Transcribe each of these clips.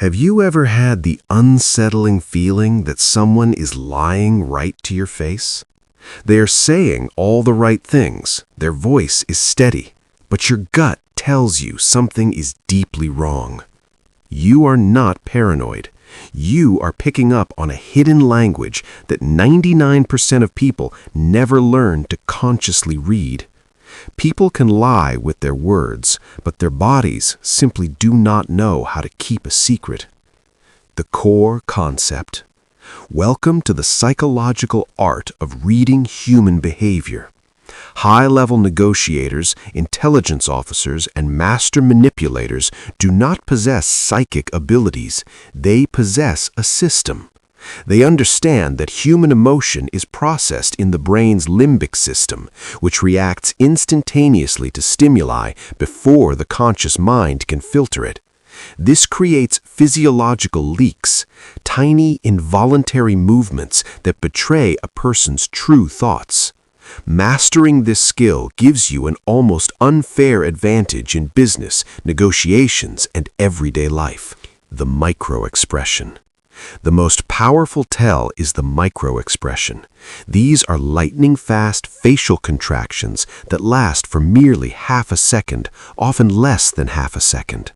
Have you ever had the unsettling feeling that someone is lying right to your face? They are saying all the right things, their voice is steady, but your gut tells you something is deeply wrong. You are not paranoid. You are picking up on a hidden language that 99% of people never learn to consciously read. People can lie with their words, but their bodies simply do not know how to keep a secret. The core concept. Welcome to the psychological art of reading human behavior. High-level negotiators, intelligence officers, and master manipulators do not possess psychic abilities. They possess a system. They understand that human emotion is processed in the brain's limbic system, which reacts instantaneously to stimuli before the conscious mind can filter it. This creates physiological leaks, tiny involuntary movements that betray a person's true thoughts. Mastering this skill gives you an almost unfair advantage in business, negotiations, and everyday life. The micro-expression. The most powerful tell is the micro-expression. These are lightning-fast facial contractions that last for merely half a second, often less than half a second.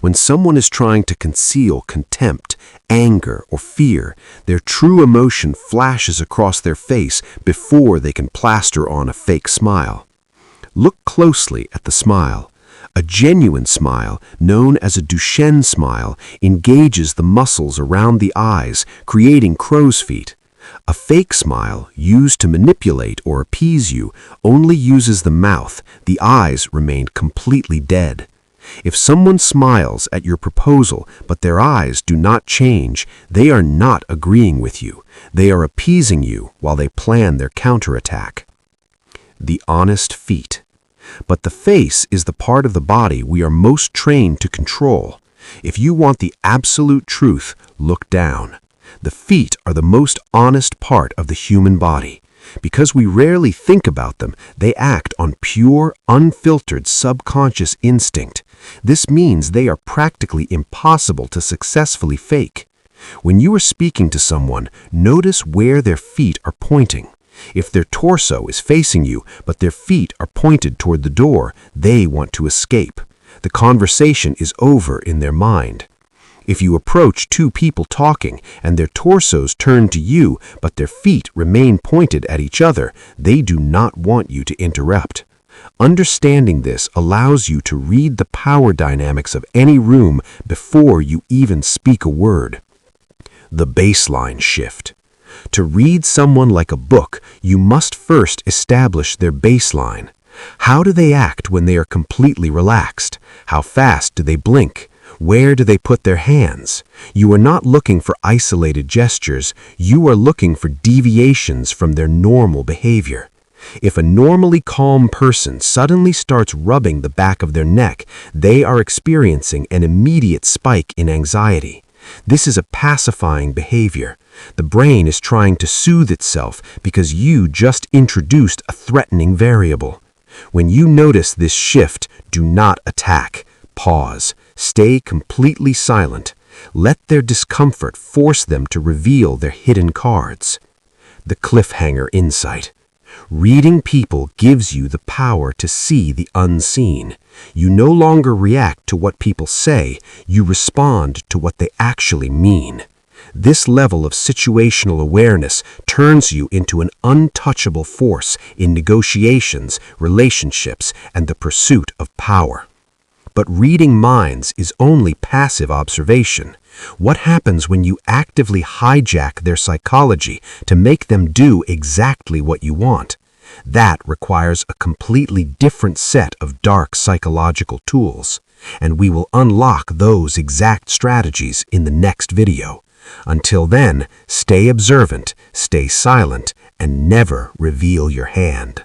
When someone is trying to conceal contempt, anger, or fear, their true emotion flashes across their face before they can plaster on a fake smile. Look closely at the smile. A genuine smile, known as a Duchenne smile, engages the muscles around the eyes, creating crow's feet. A fake smile, used to manipulate or appease you, only uses the mouth. The eyes remain completely dead. If someone smiles at your proposal, but their eyes do not change, they are not agreeing with you. They are appeasing you while they plan their counterattack. The honest feet. But the face is the part of the body we are most trained to control. If you want the absolute truth, look down. The feet are the most honest part of the human body. Because we rarely think about them, they act on pure, unfiltered subconscious instinct. This means they are practically impossible to successfully fake. When you are speaking to someone, notice where their feet are pointing. If their torso is facing you, but their feet are pointed toward the door, they want to escape. The conversation is over in their mind. If you approach two people talking and their torsos turn to you, but their feet remain pointed at each other, they do not want you to interrupt. Understanding this allows you to read the power dynamics of any room before you even speak a word. The baseline shift. To read someone like a book, you must first establish their baseline. How do they act when they are completely relaxed? How fast do they blink? Where do they put their hands? You are not looking for isolated gestures. You are looking for deviations from their normal behavior. If a normally calm person suddenly starts rubbing the back of their neck, they are experiencing an immediate spike in anxiety. This is a pacifying behavior. The brain is trying to soothe itself because you just introduced a threatening variable. When you notice this shift, do not attack. Pause. Stay completely silent. Let their discomfort force them to reveal their hidden cards. The cliffhanger insight. Reading people gives you the power to see the unseen. You no longer react to what people say, you respond to what they actually mean. This level of situational awareness turns you into an untouchable force in negotiations, relationships, and the pursuit of power. But reading minds is only passive observation. What happens when you actively hijack their psychology to make them do exactly what you want? That requires a completely different set of dark psychological tools, and we will unlock those exact strategies in the next video. Until then, stay observant, stay silent, and never reveal your hand.